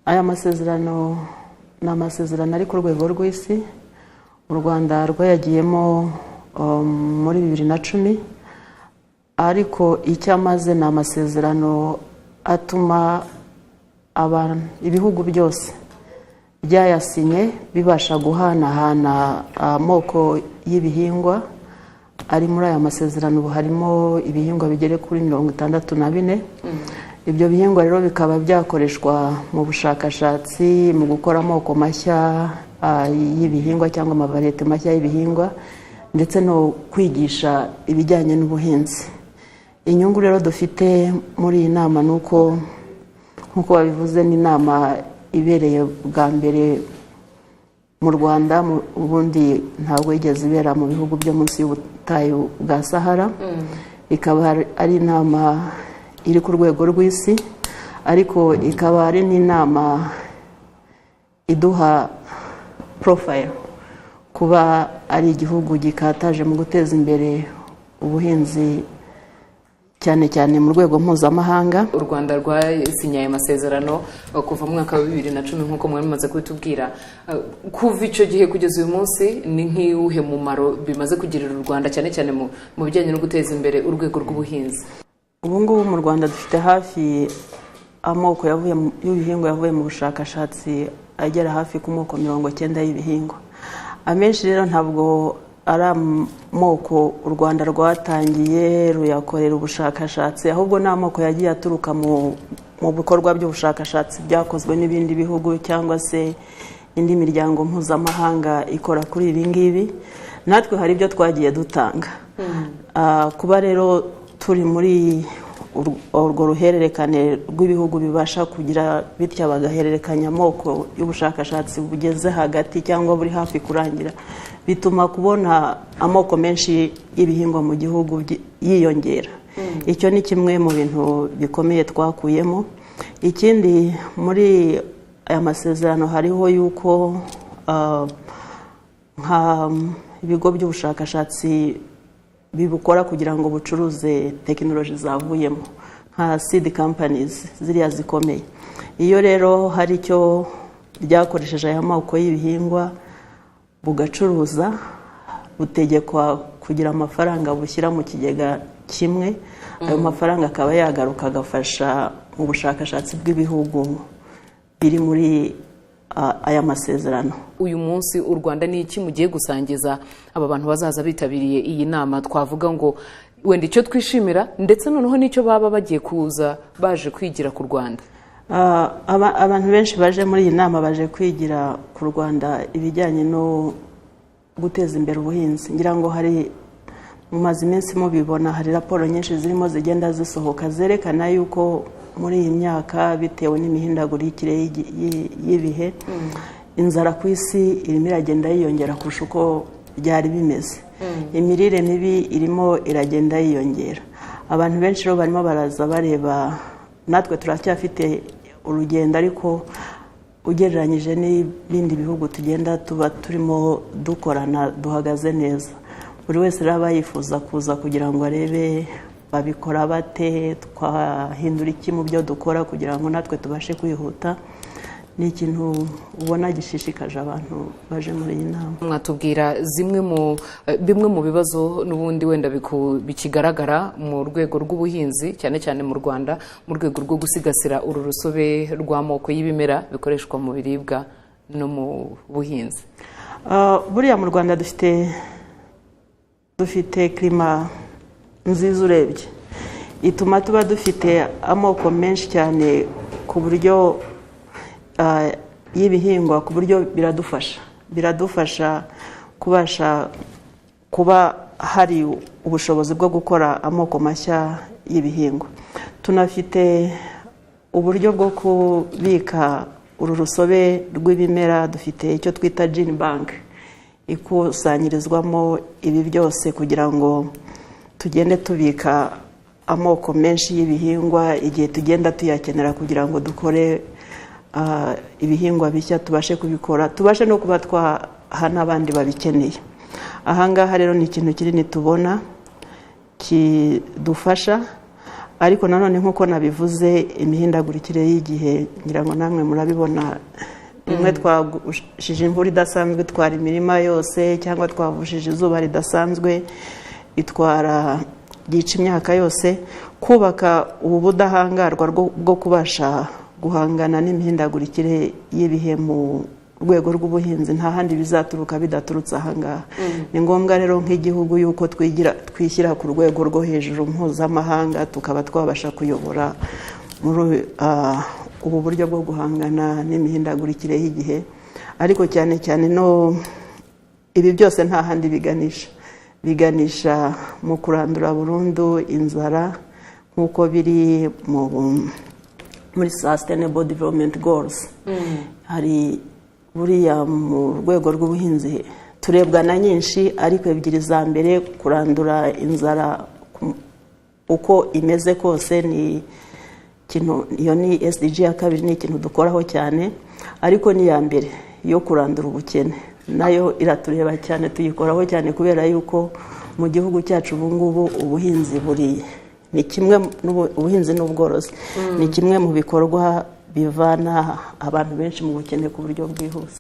aya masezerano ni amasezerano ari ku rwego rw'isi. U Rwanda rwayagiyemo muri 2010, ariko icyamaze ni amasezerano atuma ibihugu byose byayasinye bibasha guhanahana amoko y'ibihingwa ari muri aya masezerano. Ubu harimo ibihingwa bigere kuri 64. Ibyo bihingwa rero bikaba byakoreshwa mu bushakashatsi, mu gukora amoko mashya y'ibihingwa cyangwa amavariyete mashya y'ibihingwa, ndetse no kwigisha ibijyanye n'ubuhinzi. Inyungu rero dufite muri iyi nama ni uko, nk'uko babivuze, ni inama ibereye bwa mbere mu Rwanda. Ubundi ntabwo yigeze ibera mu bihugu byo munsi y'ubutayu bwa Sahara. Ikaba ari inama iri ku rwego rw'isi, ariko ikaba ari n'inama iduha profile kuba ari igihugu gikataje mu guteza imbere ubuhinzi, cyane cyane mu rwego mpuzamahanga. U Rwanda rwasinye aya masezerano kuva mu mwaka wa 2010 nk'uko mwari mumaze kubitubwira. Kuva icyo gihe kugeza uyu munsi, ni nk'iwuhe mumaro bimaze kugirira u Rwanda, cyane cyane mu bijyanye no guteza imbere urwego rw'ubuhinzi? Ubu ngubu mu Rwanda dufite hafi amoko y'ibihingwa yavuye mu bushakashatsi agera hafi ku moko 90 y'ibihingwa. Amenshi rero ntabwo ari amoko u Rwanda rwatangiye ruyakorera ubushakashatsi, ahubwo ni amoko yagiye aturuka mu bikorwa by'ubushakashatsi byakozwe n'ibindi bihugu cyangwa se indi miryango mpuzamahanga ikora kuri ibi ngibi. Natwe hari ibyo twagiye dutanga. Kuba rero turi muri urwo ruhererekane rw'ibihugu bibasha kugira bityo bagahererekanya amoko y'ubushakashatsi bugeze hagati cyangwa buri hafi kurangira, bituma kubona amoko menshi y'ibihingwa mu gihugu yiyongera. Icyo ni kimwe mu bintu bikomeye twakuyemo. Ikindi, muri aya masezerano hariho yuko nka ibigo by'ubushakashatsi bibukora kugira ngo bucuruze tekinoloji zavuyemo, nka seed companies ziriya zikomeye. Iyo rero hari icyo byakoresheje aya moko y'ibihingwa bugacuruza, butegekwa kugira amafaranga bushyira mu kigega kimwe. Ayo mafaranga akaba yagaruka agafasha mu bushakashatsi bw'ibihugu biri muri aya masezerano. Uyu munsi u Rwanda ni iki mugiye gusangiza aba bantu bazaza bitabiriye iyi nama? Twavuga ngo wenda icyo twishimira, ndetse noneho n'icyo baba bagiye kuza baje kwigira ku Rwanda. Abantu benshi baje muri iyi nama baje kwigira ku Rwanda ibijyanye no guteza imbere ubuhinzi. Ngira ngo hari mu mazi iminsi mubibona, hari raporo nyinshi zirimo zigenda zisohoka zerekana yuko muri iyi myaka, bitewe n'imihindagurikire y'ibihe, inzara ku isi irimo iragenda yiyongera kurusha uko byari bimeze. Imirire mibi irimo iragenda yiyongera. Abantu benshi rero barimo baraza bareba, natwe turacyafite urugendo, ariko ugereranyije n'ibindi bihugu tugenda tuba turimo dukorana duhagaze neza. Buri wese rero aba yifuza kuza kugira ngo arebe babikora bate, twahindura iki mu byo dukora kugira ngo natwe tubashe kwihuta. Ni ikintu ubona gishishikaje abantu baje muri iyi nama. Mwatubwira bimwe mu bibazo n'ubundi wenda bikigaragara mu rwego rw'ubuhinzi, cyane cyane mu Rwanda, mu rwego rwo gusigasira uru rusobe rw'amoko y'ibimera bikoreshwa mu biribwa no mu buhinzi? Buriya mu Rwanda dufite klima nziza urebye, ituma tuba dufite amoko menshi cyane ku buryo y'ibihingwa, ku buryo biradufasha kubasha kuba hari ubushobozi bwo gukora amoko mashya y'ibihingwa. Tunafite uburyo bwo kubika uru rusobe rw'ibimera. Dufite icyo twita gene bank ikusanyirizwamo ibi byose kugira ngo tugende tubika amoko menshi y'ibihingwa igihe tugenda tuyakenera, kugira ngo dukore ibihingwa bishya, tubashe kubikora, tubashe no kuba twaha n'abandi babikeneye. Ahangaha rero ni ikintu kinini tubona kidufasha. ariko nanone nk'uko nabivuze imihindagurikire y'igihe ngira ngo namwe murabibona rimwe twagushije imvura idasanzwe itwara imirima yose cyangwa twavushije izuba ridasanzwe itwara yica imyaka yose. Kubaka ubu budahangarwa bwo kubasha guhangana n'imihindagurikire y'ibihe mu rwego rw'ubuhinzi nta handi bizaturuka bidaturutse ahangaha. Ni ngombwa rero nk'igihugu yuko twishyira ku rwego rwo hejuru mpuzamahanga tukaba twabasha kuyobora muri ubu buryo bwo guhangana n'imihindagurikire y'igihe, ariko cyane cyane no ibi byose nta handi biganisha mu kurandura burundu inzara nk'uko biri muri Sustainable Development Goals. Hari buriya mu rwego rw'ubuhinzi turebwa na nyinshi, ariko ebyiri za mbere kurandura inzara uko imeze kose ni kintu, iyo ni SDG ya kabiri, ni ikintu dukoraho cyane, ariko ni ya mbere yo kurandura ubukene nayo iratureba cyane, tuyikoraho cyane kubera yuko mu gihugu cyacu ubu ngubu ubuhinzi ni kimwe ubuhinzi n'ubworozi ni kimwe mu bikorwa bivana abantu benshi mu bukene ku buryo bwihuse.